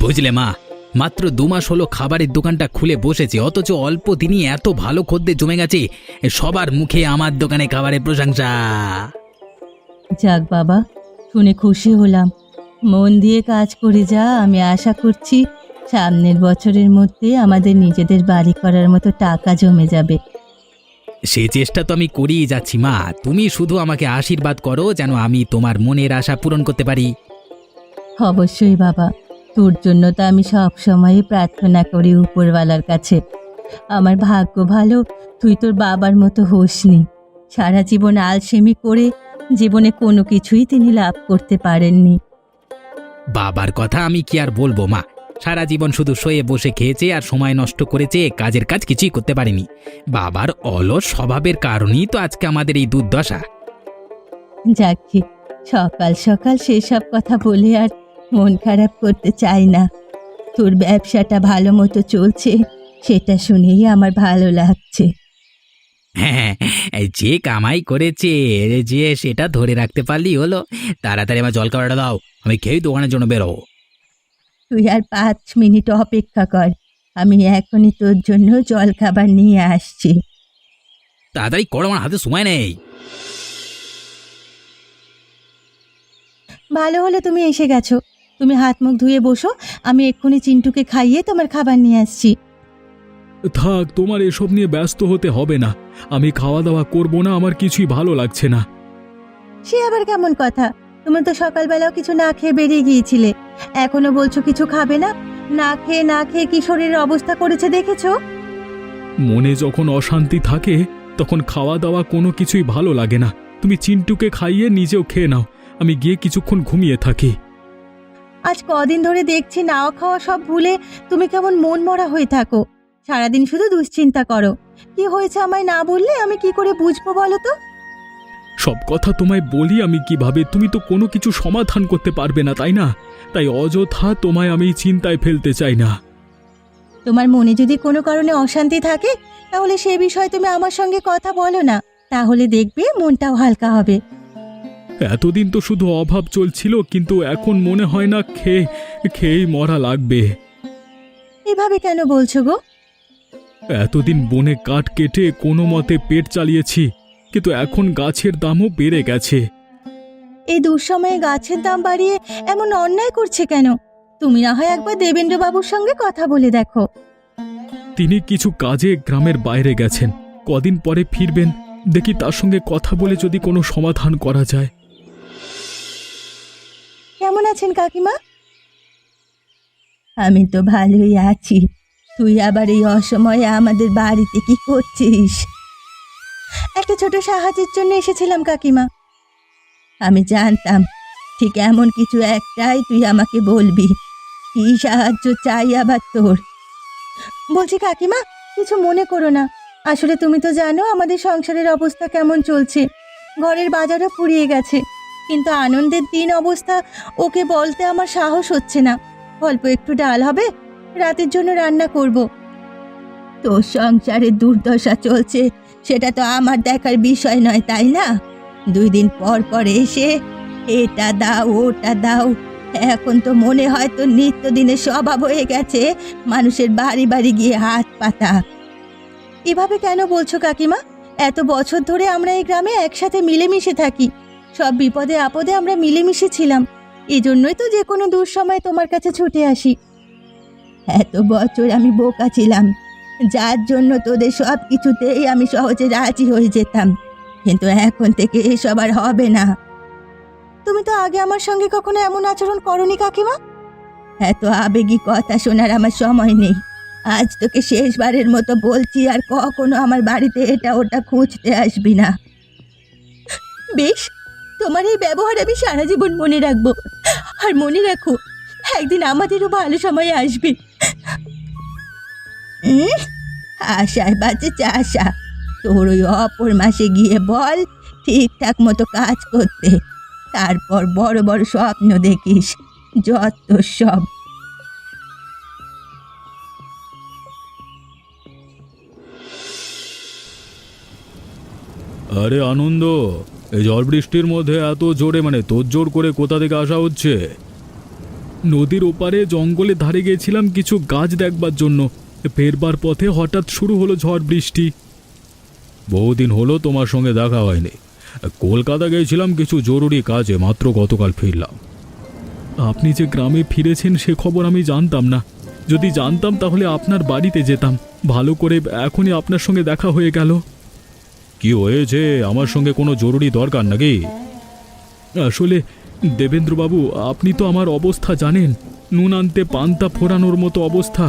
বুঝলে মা, মাত্র 2 মাস হলো খাবারের দোকানটা খুলে বসেছে, অথচ অল্প দিনই এত ভালো খদ্দের জমে গেছে। সবার মুখে আমার দোকানে খাবারের প্রশংসা। যাক বাবা, শুনে খুশি হলাম। মন দিয়ে কাজ করে যা, আমি আশা করছি সামনের বছরের মধ্যে আমাদের নিজেদের বাড়ি করার মতো টাকা জমে যাবে। সে চেষ্টা তো আমি করেই যাচ্ছি মা, তুমি শুধু আমাকে আশীর্বাদ করো যেন আমি তোমার মনের আশা পূরণ করতে পারি। অবশ্যই বাবা, তোর জন্য তো আমি সব সময় প্রার্থনা করি উপরওয়ালার কাছে। আমার ভাগ্য ভালো, তুই তোর বাবার মতো হোসনি। সারা জীবন আলসেমি করে জীবনে কোনো কিছুই তিনি লাভ করতে পারেননি। বাবার কথা আমি কি আর বলবো মা, সারা জীবন শুধু শুয়ে বসে খেয়েছে আর সময় নষ্ট করেছে, কাজের কাজ কিছুই করতে পারেনি। বাবার অলস স্বভাবের কারণেই তো আজকে আমাদের এই দুর্দশা। যাকে সকাল সকাল সেসব কথা বলে আর মন খারাপ করতে চাই না। তোর ব্যবসাটা ভালো মতো চলছে, সেটা শুনেই আমার ভালো লাগছে। হ্যাঁ, যে কামাই করেছে যে সেটা ধরে রাখতে পারলি হলো। তাড়াতাড়ি আমার জল খাবারটা দাও, আমি খেয়েই দোকানের জন্য বেরোবো। তুই আর 5 মিনিট অপেক্ষা কর, আমি এখনই তোর জন্য জল খাবার নিয়ে আসছি। তাড়াতাড়ি করো, আমার হাতে সময় নেই। ভালো হলো তুমি এসে গেছো। তুমি হাত মুখ ধুয়ে বসো, আমি এক্ষুনি চিন্টুকে খাইয়ে তোমার খাবার নিয়ে আসছি। থাক, তোমার এসব নিয়ে ব্যস্ত হতে হবে না। আমি খাওয়া দাওয়া করব না, আমার কিছুই ভালো লাগছে না। সে আবার কেমন কথা? তুমি তো সকালবেলাও কিছু না খেয়ে বেরিয়ে গিয়েছিলে, এখনো বলছো কিছু খাবে না। না খেয়ে কি শরীরের অবস্থা করেছে দেখেছো? মনে যখন অশান্তি থাকে তখন খাওয়া দাওয়া কোনো কিছুই ভালো লাগে না। তুমি চিন্টুকে খাইয়ে নিজেও খেয়ে নাও, আমি গিয়ে কিছুক্ষণ ঘুমিয়ে থাকি। আজ কদিন ধরে দেখছি নাও খাওয়া সব ভুলে তুমি কেমন মন মরা হয়ে থাকো। সারাদিন শুধু দুশ্চিন্তা করো। কি হয়েছে আমায় না বললে আমি কি করে বুঝবো বলো তো? সব কথা তোমায় বলি আমি কিভাবে? তুমি তো কোনো কিছু সমাধান করতে পারবে না, তাই না? তাই অযথা তোমায় আমি চিন্তায় ফেলতে চাই না। তোমার মনে যদি কোনো কারণে অশান্তি থাকে তাহলে সে বিষয়ে তুমি আমার সঙ্গে কথা বলো না, তাহলে দেখবে মনটাও হালকা হবে। এতদিন তো শুধু অভাব চলছিল, কিন্তু এখন মনে হয় না খেয়েই মরা লাগবে। এভাবে কেন বলছো গো? এতদিন বনে কাঠ কেটে কোনো মতে পেট চালিয়েছি, কিন্তু এখন গাছের দামও বেড়ে গেছে। এই দুঃসময়ে গাছের দাম বাড়িয়ে এমন অন্যায় করছে কেন? তুমি না হয় একবার দেবেন্দ্রবাবুর সঙ্গে কথা বলে দেখো। তিনি কিছু কাজে গ্রামের বাইরে গেছেন, কদিন পরে ফিরবেন। দেখি তার সঙ্গে কথা বলে যদি কোনো সমাধান করা যায়। কেমন আছেন কাকিমা? আমি তো ভালোই আছি। তুই আবার এই অসময়ে আমাদের বাড়িতে কি করছিস? একটা ছোট সাহায্যের জন্য এসেছিলাম কাকিমা। আমি জানতাম ঠিক এমন কিছু একটাই তুই আমাকে বলবি। কি সাহায্য চাই আবার তোর? বলছি কাকিমা, কিছু মনে করো না। আসলে তুমি তো জানো আমাদের সংসারের অবস্থা কেমন চলছে। ঘরের বাজারও ফুরিয়ে গেছে, কিন্তু আনন্দের দিন অবস্থা ওকে বলতে আমার সাহস হচ্ছে না। অল্প একটু ডাল হবে, রাতের জন্য রান্না করব। তোর সংসারে দুর্দশা চলছে সেটা তো আমার দেখার বিষয় নয়, তাই না? 2 দিন পর পর এসে এটা দাও ওটা দাও। এখন তো মনে হয় তো নিত্যদিনের স্বভাব হয়ে গেছে মানুষের বাড়ি বাড়ি গিয়ে হাত পাতা। এভাবে কেন বলছো কাকিমা? এত বছর ধরে আমরা এই গ্রামে একসাথে মিলেমিশে থাকি। সব বিপদে আপদে আমরা মিলেমিশে ছিলাম। এই জন্যই তো যে কোনো দুঃসময় তোমার কাছে ছুটে আসি। এত বছর আমি বোকা ছিলাম, যার জন্য তোদের সব কিছুতেই আমি সহজে রাজি হয়ে যেতাম। কিন্তু এখন থেকে এসব আর হবে না। তুমি তো আগে আমার সঙ্গে কখনো এমন আচরণ করনি কাকিমা। এত আবেগী কথা শোনার আমার সময় নেই। আজ তোকে শেষবারের মতো বলছি, আর কখনো আমার বাড়িতে এটা ওটা খুঁজতে আসবি না। বেশ, তোমার এই ব্যবহার আমি সারা জীবন মনে রাখবো। আর মনে রাখো, একদিন আমাদেরও ভালো সময় আসবে। আশায় বাজে চাষা। তোর ওই অপর মাসে গিয়ে বল ঠিকঠাক মতো কাজ করতে, তারপর বড় বড় স্বপ্ন দেখিস। যত সব। আরে আনন্দ, এই ঝড় বৃষ্টির মধ্যে এত জোরে তোড়জোড় করে কোথা থেকে আসা হচ্ছে? নদীর ওপারে জঙ্গলের ধারে গিয়েছিলাম কিছু গাছ দেখবার জন্য। ফেরবার পথে হঠাৎ শুরু হলো ঝড় বৃষ্টি। বহুদিন হলো তোমার সঙ্গে দেখা হয়নি। কলকাতা গিয়েছিলাম কিছু জরুরি কাজে, মাত্র গতকাল ফিরলাম। আপনি যে গ্রামে ফিরেছেন সে খবর আমি জানতাম না। যদি জানতাম তাহলে আপনার বাড়িতে যেতাম। ভালো করে এখনই আপনার সঙ্গে দেখা হয়ে গেল। কি হয়েছে? আমার সঙ্গে কোনো জরুরি দরকার নাকি? আসলে দেবেন্দ্রবাবু, আপনি তো আমার অবস্থা জানেন। নুন আনতে পান্তা ফোরানোর মতো অবস্থা।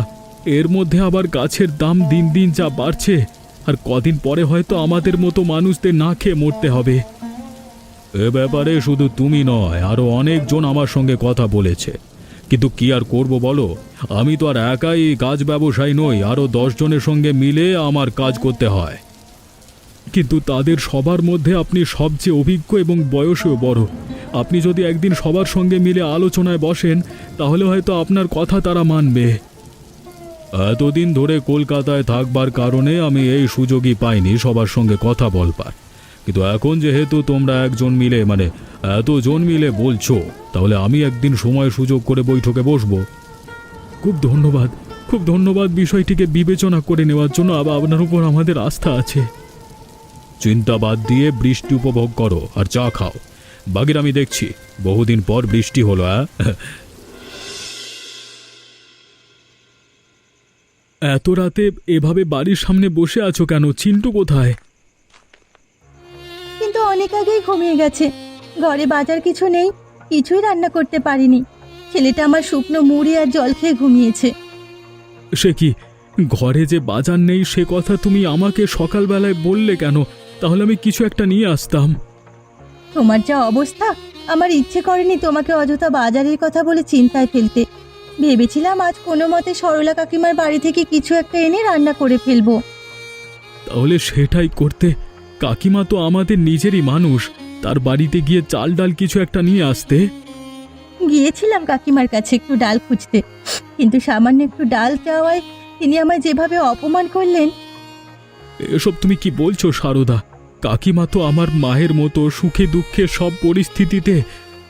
এর মধ্যে আবার গাছের দাম দিন দিন যা বাড়ছে, আর কদিন পরে হয়তো আমাদের মতো মানুষদের না খেয়ে মরতে হবে। এ ব্যাপারে শুধু তুমি নয়, আরও অনেকজন আমার সঙ্গে কথা বলেছে। কিন্তু কি আর করব বলো, আমি তো আর একাই কাজ ব্যবসায়ী নই, আরও 10 জনের সঙ্গে মিলে আমার কাজ করতে হয়। কিন্তু তাদের সবার মধ্যে আপনি সবচেয়ে অভিজ্ঞ এবং বয়সেও বড়। আপনি যদি একদিন সবার সঙ্গে মিলে আলোচনায় বসেন তাহলে হয়তো আপনার কথা তারা মানবে। এতদিন ধরে কলকাতায় থাকবার কারণে আমি এই সুযোগই পাইনি সবার সঙ্গে কথা বলবার। কিন্তু এখন যেহেতু তোমরা এতজন মিলে বলছো, তাহলে আমি একদিন সময় সুযোগ করে বৈঠকে বসবো। খুব ধন্যবাদ, খুব ধন্যবাদ বিষয়টিকে বিবেচনা করে নেওয়ার জন্য। আপনার উপর আমাদের আস্থা আছে। চিন্তা বাদ দিয়ে বৃষ্টি উপভোগ করো আর চা খাও। বাগির আমি দেখছি, বহুদিন পর বৃষ্টি হলো। এত রাতে এভাবে বাড়ির সামনে বসে আছো কেন? চিন্টু কোথায়? কিন্তু অনেক আগেই ঘুমিয়ে গেছে। ঘরে বাজার কিছু নেই, কিছুই রান্না করতে পারিনি। ছেলেটা আমার শুকনো মুড়ি আর জল খেয়ে ঘুমিয়েছে। সে কি, ঘরে যে বাজার নেই সে কথা তুমি আমাকে সকালবেলায় বললে কেন? তাহলে আমি কিছু একটা নিয়ে আসতাম। তোমার যা অবস্থা, আমার ইচ্ছে করেনি তোমাকে অযথা বাজারের কথা বলে চিন্তায় ফেলতে। ভেবেছিলাম আজ কোনো মতে সরলা কাকিমার বাড়ি থেকে কিছু একটা এনে রান্না করে ফেলবো। তাহলে সেটাই করতে। কাকিমা তো আমাদের নিজেরই মানুষ, তার বাড়িতে গিয়ে চাল ডাল কিছু একটা নিয়ে আসতে। গিয়েছিলাম কাকিমার কাছে একটু ডাল খুঁজতে, কিন্তু সামান্য একটু ডাল চাওয়ায় তিনি আমায় যেভাবে অপমান করলেন। এসব তুমি কি বলছো সারদা? কাকিমা তো আমার মায়ের মতো, সুখে দুঃখে সব পরিস্থিতিতে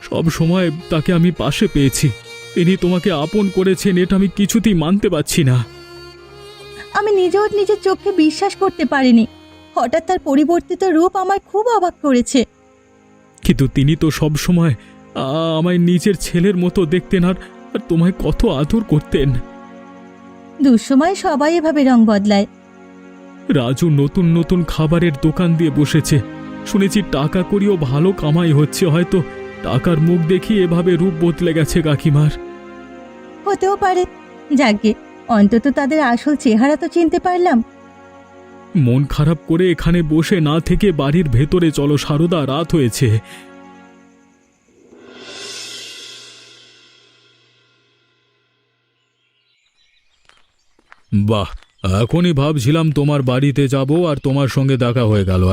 সব সময় তাকে আমি পাশে পেয়েছি। তিনি তোমাকে আপন করেছেন, এটা আমি কিছুতেই মানতে পারছি না। আমি নিজেও নিজের চোখে বিশ্বাস করতে পারিনি। হঠাৎ তার পরিবর্তিত রূপ আমায় খুব অবাক করেছে। কিন্তু তিনি তো সব সময় আমায় নিজের ছেলের মতো দেখতেন, আর তোমায় কত আদর করতেন। দুঃসময় সবাই এভাবে রং বদলায়। রাজু নতুন নতুন খাবারের দোকান দিয়ে বসেছে, শুনেছি টাকা করিও ভালো কামাই হচ্ছে। হয়তো টাকার মুখ দেখি এভাবে রূপ বদলে গেছে কাকিমার। হতেও পারে। যাকে অন্তত তাদের আসল চেহারা তো চিনতে পারলাম। মন খারাপ করে এখানে বসে না থেকে বাড়ির ভেতরে চলো সারদা, রাত হয়েছে। বাহ, এখনই ভাবছিলাম তোমার বাড়িতে যাব আর তোমার সঙ্গে দেখা হয়ে গেল।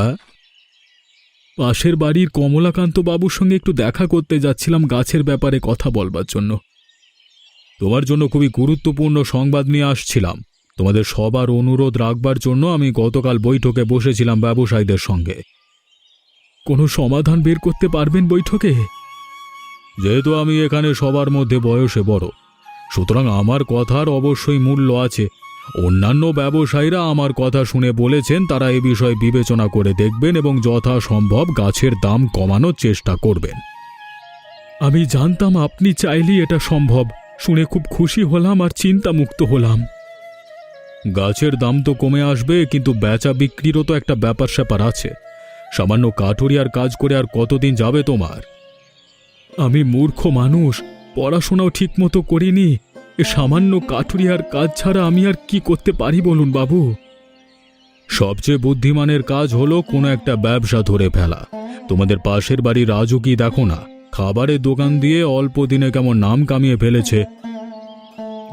পাশের বাড়ির কমলাকান্ত বাবুর সঙ্গে একটু দেখা করতে যাচ্ছিলাম গাছের ব্যাপারে কথা বলবার জন্য। তোমার জন্য খুবই গুরুত্বপূর্ণ সংবাদ নিয়ে আসছিলাম। তোমাদের সবার অনুরোধ রাখবার জন্য আমি গতকাল বৈঠকে বসেছিলাম ব্যবসায়ীদের সঙ্গে। কোনো সমাধান বের করতে পারবেন বৈঠকে? যেহেতু আমি এখানে সবার মধ্যে বয়সে বড়, সুতরাং আমার কথার অবশ্যই মূল্য আছে। অন্যান্য ব্যবসায়ীরা আমার কথা শুনে বলেছেন তারা এ বিষয়ে বিবেচনা করে দেখবেন এবং যথাসম্ভব গাছের দাম কমানোর চেষ্টা করবেন। আমি জানতাম আপনি চাইলেই এটা সম্ভব। শুনে খুব খুশি হলাম আর চিন্তামুক্ত হলাম। গাছের দাম তো কমে আসবে, কিন্তু বেচা বিক্রিরও তো একটা ব্যাপার স্যাপার আছে। সামান্য কাঠুরিয়ার কাজ করে আর কতদিন যাবে তোমার? আমি মূর্খ মানুষ, পড়াশোনাও ঠিকমতো করিনি। এ সামান্য কাঠুরিয়ার কাজ ছাড়া আমি আর কি করতে পারি বলুন বাবু? সবচেয়ে বুদ্ধিমানের কাজ হলো কোনো একটা ব্যবসা ধরে ফেলা। তোমাদের পাশের বাড়ি রাজু কি দেখো না, খাবারের দোকান দিয়ে অল্প দিনে কেমন নাম কামিয়ে ফেলেছে।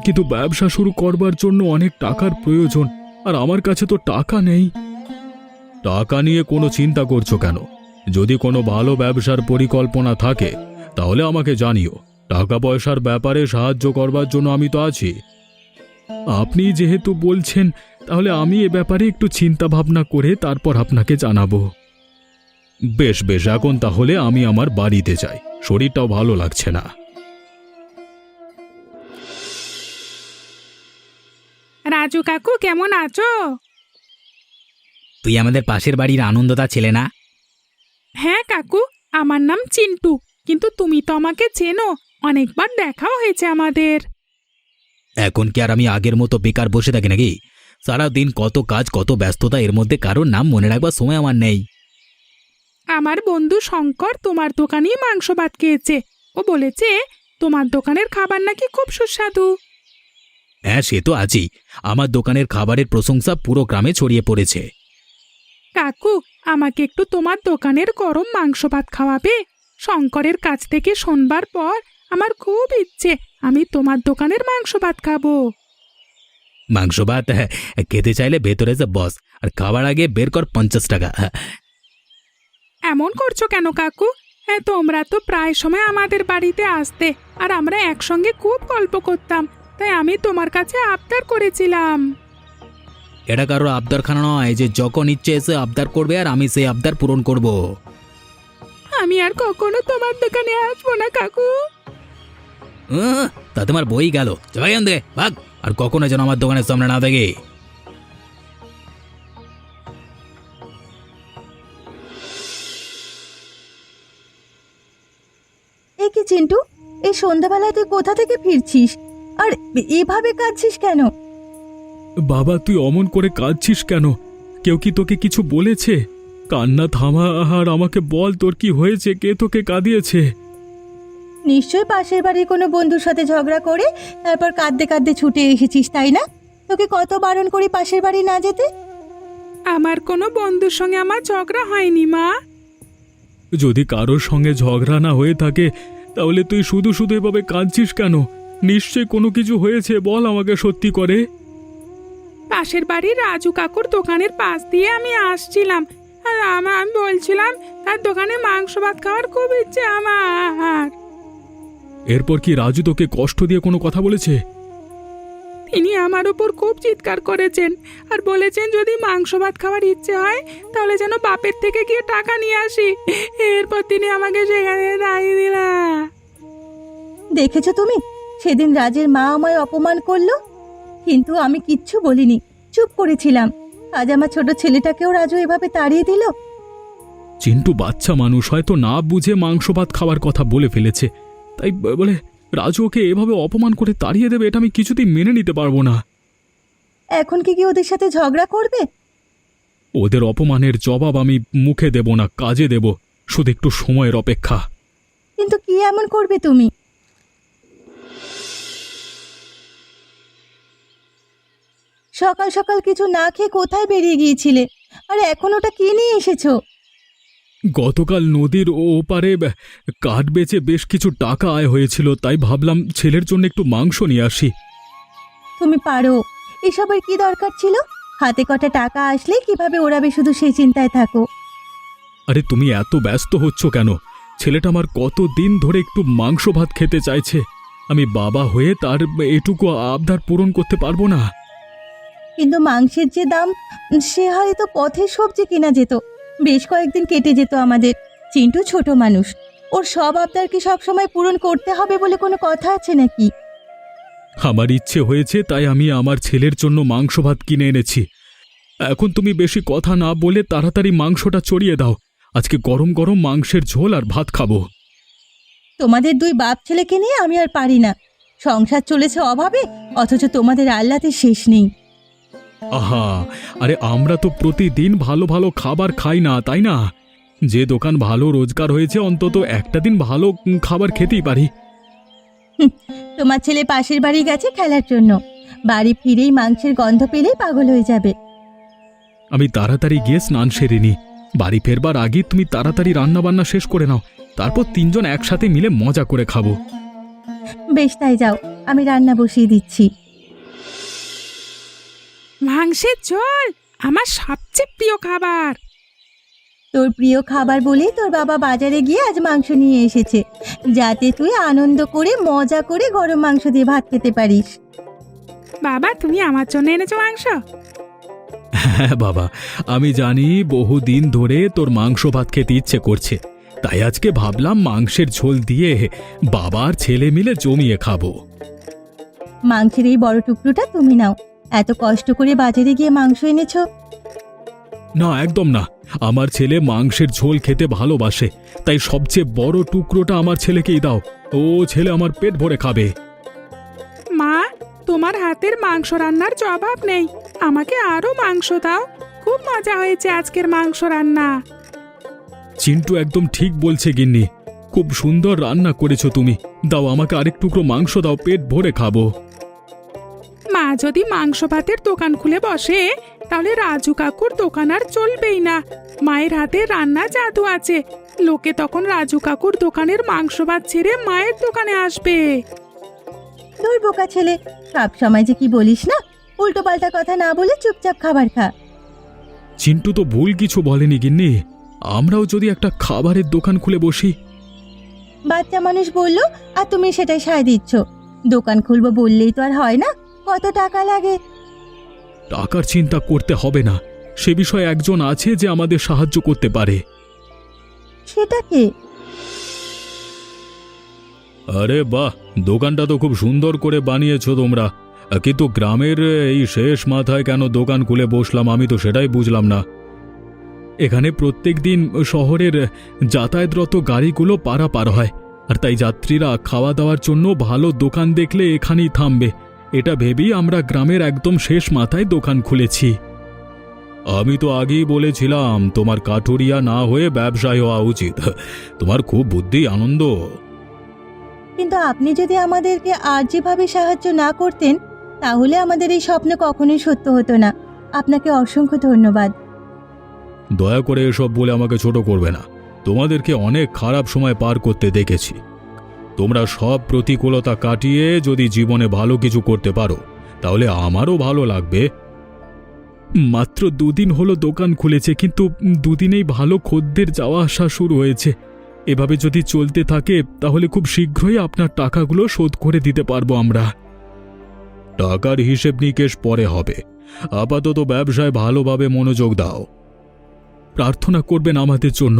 কিন্তু ব্যবসা শুরু করবার জন্য অনেক টাকার প্রয়োজন, আর আমার কাছে তো টাকা নেই। টাকা নিয়ে কোনো চিন্তা করছো কেন? যদি কোনো ভালো ব্যবসার পরিকল্পনা থাকে তাহলে আমাকে জানিও। টাকা পয়সার ব্যাপারে সাহায্য করবার জন্য আমি তো আছি। আপনি যেহেতু বলছেন, তাহলে আমি এ ব্যাপারে একটু চিন্তা ভাবনা করে তারপর আপনাকে জানাবো। বেশ বেশ, এখন তাহলে আমি আমার বাড়িতে যাই, শরীরটাও ভালো লাগছে না। রাজু কাকু কেমন আছো? তুই আমাদের পাশের বাড়ির আনন্দদা ছেলে না? হ্যাঁ কাকু, আমার নাম চিন্টু, কিন্তু তুমি তো আমাকে চেনো, অনেকবার দেখাও হয়েছে আমাদের। এখন কি আর আমি আগের মতো বেকার বসে থাকি নাকি? সারাদিন কত কাজ, কত ব্যস্ততা, এর মধ্যে কারোর নাম মনে রাখবার সময় আমার নেই। আমার বন্ধু শঙ্কর তোমার দোকানেই মাংস ভাত খেয়েছে। ও বলেছে তোমার দোকানের খাবার নাকি খুব সুস্বাদু। হ্যাঁ, সে তো আছেই। আমার দোকানের খাবারের প্রশংসা পুরো গ্রামে ছড়িয়ে পড়েছে। কাকু, আমাকে একটু তোমার দোকানের গরম মাংস ভাত খাওয়াবে? শঙ্করের কাছ থেকে শোনবার পর আমার খুব ইচ্ছে আমি তোমার দোকানের মাংস ভাত খাবো। মাংস ভাত খেতে চাইলে ভেতরে যে বস, আর খাবার আগে বের কর 50 টাকা। এমন করছো কেন কাকু? হ্যাঁ, তোমরা তো প্রায় সময় আমাদের বাড়িতে আসতে, আর আমরা একসঙ্গে খুব গল্প করতাম, তাই আমি তোমার কাছে আবদার করেছিলাম। এটা কারো আবদারখানা নয় যে যখন ইচ্ছে এসে আবদার করবে আর আমি সেই আবদার পূরণ করব। আমি আর কখনো তোমার দোকানে আসবো না কাকু। তা তোমার বই গেল, যাই এখান থেকে, ভাগ। আর কখনো যেন আমার দোকানের সামনে না থাকে। এ কি চিন্টু, এই সন্ধ্যাবেলায় তুই কোথা থেকে ফিরছিস আর এভাবে কাঁদছিস কেন? বাবা, তুই অমন করে কাঁদছিস কেন? কেউ কি তোকে কিছু বলেছে? কান্না থামা আর আমাকে বল, তোর কি হয়েছে? কে তোকে কাঁদিয়েছে? নিশ্চয়ই পাশের বাড়ির কোনো বন্ধুর সাথে ঝগড়া করে তারপর কাঁদতে কাঁদতে ছুটে এসেছিস, তাই না? তোকে কত বারণ করি পাশের বাড়ি না যেতে। আমার কোনো বন্ধুর সঙ্গে আমার ঝগড়া হয়নি মা। যদি কারোর সঙ্গে ঝগড়া না হয়ে থাকে তাহলে তুই শুধু শুধু এভাবে কাঁদছিস কেন? নিশ্চয় কোনো কিছু হয়েছে, বল আমাকে সত্যি করে। পাশের বাড়ির রাজু কাকুর দোকানের পাশ দিয়ে আমি আসছিলাম, আর আমি বলছিলাম তার দোকানে মাংস ভাত খাওয়ার খুব ইচ্ছে আমার। এরপর কি রাজু তোকে কষ্ট দিয়ে কোনো কথা বলেছে? তিনি আমার উপর খুব চিৎকার করেছেন আর বলেছেন যদি মাংস ভাত খাওয়ার ইচ্ছে হয় তাহলে যেন বাপের থেকে গিয়ে টাকা নিয়ে আসি। এরপর তিনি আমাকে সেখানে দাঁড়িয়ে দিলা। দেখেছো তুমি, সেদিন রাজের মা আমায় অপমান করলো, কিন্তু আমি কিচ্ছু বলিনি, চুপ করেছিলাম। আজ আমার ছোট ছেলেটাকেও রাজু এভাবে তাড়িয়ে দিল। চিন্টু বাচ্চা মানুষ, হয়তো না বুঝে মাংস ভাত খাওয়ার কথা বলে ফেলেছে, তাই বলে রাজু ওকে এভাবে অপমান করে তাড়িয়ে দেবে, এটা আমি কিছুতেই মেনে নিতে পারবো না। এখন কি ওদের সাথে ঝগড়া করবে? ওদের অপমানের জবাব আমি মুখে দেব না, কাজে দেব, শুধু একটু সময়ের অপেক্ষা। কিন্তু কি এমন করবে তুমি? সকাল সকাল কিছু না খেয়ে কোথায় বেরিয়ে গিয়েছিলে, আর এখন ওটা কি নিয়ে এসেছো? গতকাল নদীর ওপারে কাঠ বেচে বেশ কিছু টাকা আয় হয়েছিল, তাই ভাবলাম ছেলের জন্য একটু মাংস নিয়ে আসি। তুমি পারো, এসবের কি দরকার ছিল? হাতে কটা টাকা আসলে কিভাবে ওড়াবে শুধু সেই চিন্তায় থাকো। আরে তুমি এত ব্যস্ত হচ্ছ কেন? ছেলেটা আমার কত দিন ধরে একটু মাংস ভাত খেতে চাইছে, আমি বাবা হয়ে তার এটুকু আবদার পূরণ করতে পারবো না? কিন্তু মাংসের যে দাম, সে হয়তো পথে সবজি কেনা যেত, বেশ কয়েকদিন কেটে যেত আমাদের। চিন্টু ছোট মানুষ, ওর সব আবদার কি সবসময় পূরণ করতে হবে বলে কোনো কথা আছে নাকি? আমার ইচ্ছে হয়েছে তাই আমি আমার ছেলের জন্য মাংস ভাত কিনে এনেছি। এখন তুমি বেশি কথা না বলে তাড়াতাড়ি মাংসটা চড়িয়ে দাও, আজকে গরম গরম মাংসের ঝোল আর ভাত খাবো। তোমাদের দুই বাপ ছেলেকে নিয়ে আমি আর পারি না। সংসার চলেছে অভাবে, অথচ তোমাদের আহ্লাদের শেষ নেই। আহা, আরে আমরা তো প্রতিদিন ভালো ভালো খাবার খাই না, তাই না? যে দোকান ভালো রোজগার হয়েছে অন্তত একটা দিন ভালো খাবার খেতেই পারি। তোমার ছেলে পাশের বাড়ি গেছে খেলার জন্য, বাড়ি ফিরেই মাংসের গন্ধ পেলেই পাগল হয়ে যাবে। আমি তাড়াতাড়ি গিয়ে স্নান সেরে নি, বাড়ি ফেরবার আগে তুমি তাড়াতাড়ি রান্নাবান্না শেষ করে নাও, তারপর তিনজন একসাথে মিলে মজা করে খাবো। বেশ, তাই যাও, আমি রান্না বসিয়ে দিচ্ছি। মাংসের ঝোল আমার সবচেয়ে প্রিয় খাবার। তোর প্রিয় খাবার বলেই তোর বাবা বাজারে গিয়ে আজ মাংস নিয়ে এসেছে, যাতে তুই আনন্দ করে মজা করে গরম মাংস দিয়ে ভাত খেতে পারিস। বাবা, তুমি আমার জন্য এনেছো মাংস? হ্যাঁ বাবা, আমি জানি বহুদিন ধরে তোর মাংস ভাত খেতে ইচ্ছে করছে, তাই আজকে ভাবলাম মাংসের ঝোল দিয়ে বাবা আর ছেলে মিলে জমিয়ে খাবো। মাংসের এই বড় টুকরোটা তুমি নাও, এত কষ্ট করে বাজারে গিয়ে মাংস এনেছো। না, একদম না। আমার ছেলে মাংসের ঝোল খেতে ভালোবাসে, তাই সবচেয়ে বড় টুকরোটা আমার ছেলেকেই দাও। ও ছেলে আমার পেট ভরে খাবে। মা, তোমার হাতের মাংস রান্নার জবাব নেই। আমাকে আরো মাংস দাও। খুব মজা হয়েছে আজকের মাংস রান্না। চিন্টু একদম ঠিক বলছে গিন্নি, খুব সুন্দর রান্না করেছো তুমি। দাও আমাকে আরেক টুকরো মাংস দাও, পেট ভরে খাবো। মা যদি মাংস ভাতের দোকান খুলে বসে তাহলে রাজু কাকুর দোকান আর চলবেই না। মায়ের হাতে রান্না জাদু আছে, লোকে তখন রাজু কাকুর দোকানের মাংস ভাত ছেড়ে মায়ের দোকানে আসবে। তোর বোকা ছেলে, সব সময় যে কি বলিস না, উল্টো পাল্টা কথা না বলে চুপচাপ খাবার খা। চিন্টু তো ভুল কিছু বলেনি গিন্নি, আমরাও যদি একটা খাবারের দোকান খুলে বসি। বাচ্চা মানুষ বললো আর তুমি সেটাই সায় দিচ্ছ। দোকান খুলবো বললেই তো আর হয় না, কত টাকা লাগে। টাকার চিন্তা করতে হবে না, সে বিষয়ে একজন আছে যে আমাদের সাহায্য করতে পারে। সেটা কে? আরে বাহ, দোকানটা তো খুব সুন্দর করে বানিয়েছো তোমরা, কিন্তু গ্রামের এই শেষ মাথায় কেন দোকান খুলে বসলাম আমি তো সেটাই বুঝলাম না। এখানে প্রত্যেক দিন শহরের যাতায়াতরত গাড়িগুলো পারাপার হয়, আর তাই যাত্রীরা খাওয়া দাওয়ার জন্য ভালো দোকান দেখলে এখানেই থামবে, এটা ভেবেই আমরা গ্রামের একদম শেষ মাথায় দোকান খুলেছি। আমি তো আগেই বলেছিলাম তোমার কাঠুরিয়া না হয়ে ব্যবসায় হওয়া উচিত। তোমার খুব বুদ্ধি, আনন্দ। কিন্তু আপনি যদি আমাদেরকে আর যেভাবে সাহায্য না করতেন তাহলে আমাদের এই স্বপ্ন কখনোই সত্য হতো না। আপনাকে অসংখ্য ধন্যবাদ। দয়া করে এসব বলে আমাকে ছোট করবে না। তোমাদেরকে অনেক খারাপ সময় পার করতে দেখেছি। তোমরা সব প্রতিকূলতা কাটিয়ে যদি জীবনে ভালো কিছু করতে পারো তাহলে আমারও ভালো লাগবে। মাত্র 2 দিন হলো দোকান খুলেছে, কিন্তু 2 দিনেই ভালো খদ্দের যাওয়া আসা শুরু হয়েছে। এভাবে যদি চলতে থাকে তাহলে খুব শীঘ্রই আপনার টাকাগুলো শোধ করে দিতে পারবো আমরা। টাকার হিসেব নিকেশ পরে হবে, আপাতত ব্যবসায় ভালোভাবে মনোযোগ দাও। প্রার্থনা করবেন আমাদের জন্য,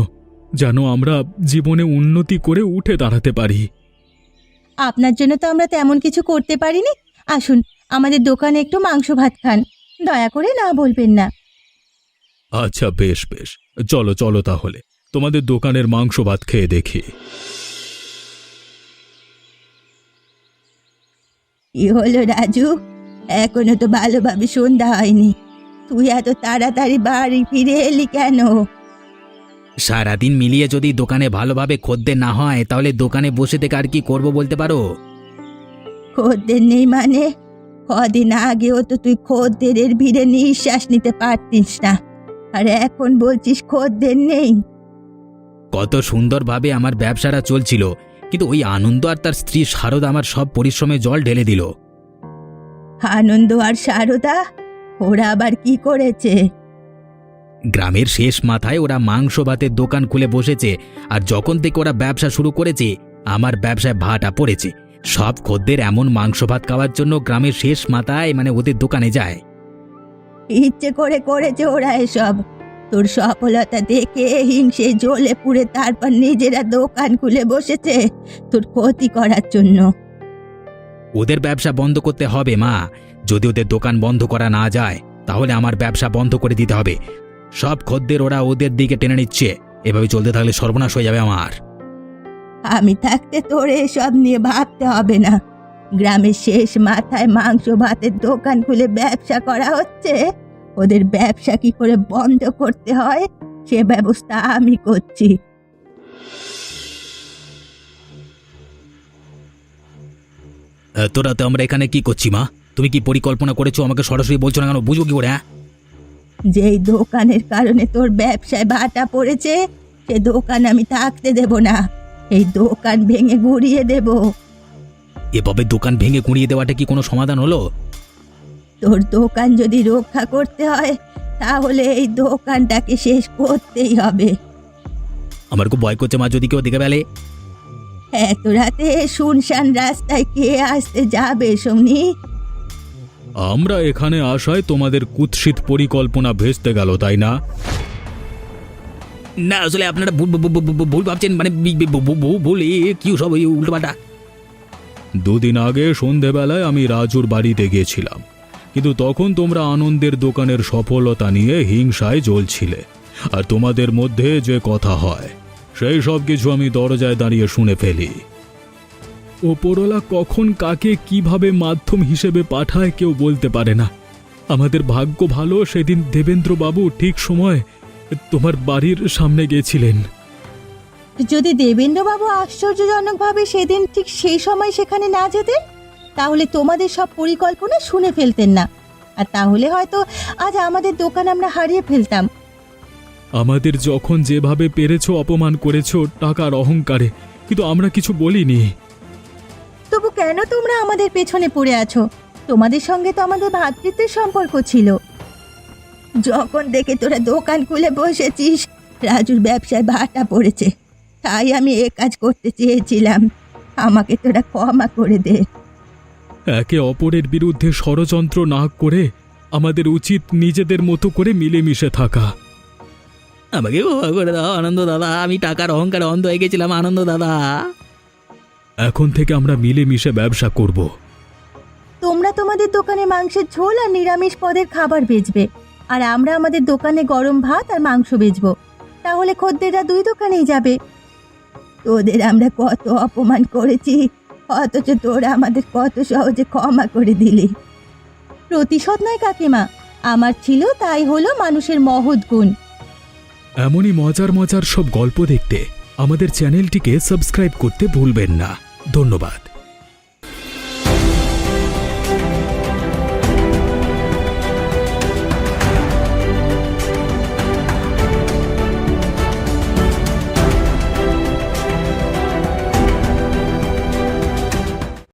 যেন আমরা জীবনে উন্নতি করে উঠে দাঁড়াতে পারি। আপনার জন্য তো আমরা তেমন কিছু করতে পারিনি। আসুন আমাদের দোকানে একটু মাংস ভাত খান, দয়া করে না বলবেন না। আচ্ছা বেশ বেশ, চলো চলো তাহলে তোমাদের দোকানের মাংস ভাত খেয়ে দেখি। কি হলো রাজু, এখনো তো ভালোভাবে সন্ধ্যা হয়নি, তুই এত তাড়াতাড়ি বাড়ি ফিরে এলি কেন? সারাদিন মিলিয়ে যদি দোকানে ভালোভাবে খদ্দের না হয় তাহলে দোকানে বসে থেকে আর কি করব বলতে পারো? খদ্দের নেই মানে? কদিন আগেও তো তুই খদ্দেরের ভিড়ে নিঃশ্বাস নিতে পারতিস না, আর এখন বলছিস খদ্দের নেই। কত সুন্দরভাবে আমার ব্যবসাটা চলছিল, কিন্তু ওই আনন্দ আর তার স্ত্রী শারদা আমার সব পরিশ্রমে জল ঢেলে দিল। আনন্দ আর শারদা, ওরা আবার কি করেছে? গ্রামের শেষ মাথায় ওরা মাংস ভাতের দোকান খুলে বসেছে, আর যখন থেকে ওরা ব্যবসা শুরু করেছে আমার ব্যবসায় ভাটা পড়েছে। সব খদ্দের এমন মাংস ভাত খাওয়ার জন্য গ্রামের শেষ মাথায় মানে ওদের দোকানে যায়। ইচ্ছে করে করেছে ওরা এসব। তোর সফলতা দেখে হিংসে জ্বলে পুড়ে তারপর নিজেরা দোকান খুলে বসেছে তোর ক্ষতি করার জন্য। ওদের ব্যবসা বন্ধ করতে হবে মা। যদি ওদের দোকান বন্ধ করা না যায় তাহলে আমার ব্যবসা বন্ধ করে দিতে হবে। সব খদ্দের ওরা ওদের দিকে টেনে নিচ্ছে, এভাবে চলতে থাকলে সর্বনাশ হয়ে যাবে আমার। আমি থাকতে তোর এসব নিয়ে ভাবতে হবে না। গ্রামের শেষ মাথায় মাংস ভাতের দোকান খুলে ব্যবসা করা হচ্ছে, ওদের ব্যবসা কি করে বন্ধ করতে হয় সে ব্যবস্থা আমি করছি। তোরা তো আমরা এখানে কি করছি মা? তুমি কি পরিকল্পনা করেছো আমাকে সরাসরি বলছো না কেন? বুঝবো কি করে? যেই দোকানের কারণে তোর ব্যবসায় ভাটা পড়েছে সে দোকান আমি থাকতে দেব না, এই দোকান ভেঙে গুড়িয়ে দেব। এভাবে দোকান ভেঙে গুঁড়িয়ে দেওয়াটা কি কোনো সমাধান হলো? তোর দোকান যদি রক্ষা করতে হয় তাহলে এই দোকানটাকে শেষ করতেই হবে। আমার খুব ভয় করছে মা, যদি কেউ দেখে ফেলে। এত রাতে শুনশান রাস্তায় কে আসতে যাবে শুনি? আমরা এখানে আসায় তোমাদের কুৎসিত পরিকল্পনা ভেস্তে গেল, তাই না? না আসলে আপনারা ভুল ভাবছেন, মানে ভুল কি সব উল্টোপাল্টা। 2 দিন আগে সন্ধেবেলায় আমি রাজুর বাড়িতে গিয়েছিলাম, কিন্তু তখন তোমরা আনন্দের দোকানের সফলতা নিয়ে হিংসায় জ্বলছিলে। আর তোমাদের মধ্যে যে কথা হয় সেই সব কিছু আমি দরজায় দাঁড়িয়ে শুনে ফেলি। ওপরওয়ালা কখন কাকে কিভাবে মাধ্যম হিসেবে পাঠায় কেউ বলতে পারে না। আমাদের ভাগ্য ভালো, সেদিন দেবেন্দ্রবাবু ঠিক সময় তোমার বাড়ির সামনে গেছিলেন। যদি দেবেন্দ্রবাবু আশ্চর্যজনকভাবে সেদিন ঠিক সেই সময় সেখানে না যেতেন, তাহলে তোমাদের সব পরিকল্পনা শুনে ফেলতেন না, আর তাহলে হয়তো আজ আমাদের দোকান আমরা হারিয়ে ফেলতাম। আমাদের যখন যেভাবে পেরেছো অপমান করেছো টাকার অহংকারে, কিন্তু আমরা কিছু বলিনি। তবু কেন তোমরা আমাদের পেছনে পড়ে আছো? তোমাদের সঙ্গে তো আমাদের ভ্রাতৃত্বের সম্পর্ক ছিল। যখন দেখে তোরা দোকান খুলে বসেছিস, রাজুর ব্যবসায় ভাটা পড়েছে, তাই আমি এ কাজ করতে চেয়েছিলাম। আমাকে তোরা ক্ষমা করে দে। একে অপরের বিরুদ্ধে ষড়যন্ত্র না করে আমাদের উচিত নিজেদের মতো করে মিলেমিশে থাকা। আমাকে ক্ষমা করে দাও আনন্দ দাদা, আমি টাকার অহংকারে অন্ধ হয়ে গেছিলাম আনন্দ দাদা। এখন থেকে আমরা মিলেমিশে ব্যবসা করব। তোমরা তোমাদের দোকানে মাংসের ঝোল আর নিরামিষ পদের খাবার বেচবে, আর আমরা আমাদের দোকানে গরম ভাত আর মাংস বেচবো। তাহলে খদ্দেররা দুই দোকানেই যাবে। তোদের আমরা কত অপমান করেছি, অথচ তোরা আমাদের কত সহজে ক্ষমা করে দিলি। প্রতিশোধ নয় কাকিমা, আমার ছিল তাই হলো মানুষের মহৎ গুণ। এমনই মজার মজার সব গল্প দেখতে আমাদের চ্যানেলটিকে সাবস্ক্রাইব করতে ভুলবেন না। ধন্যবাদ।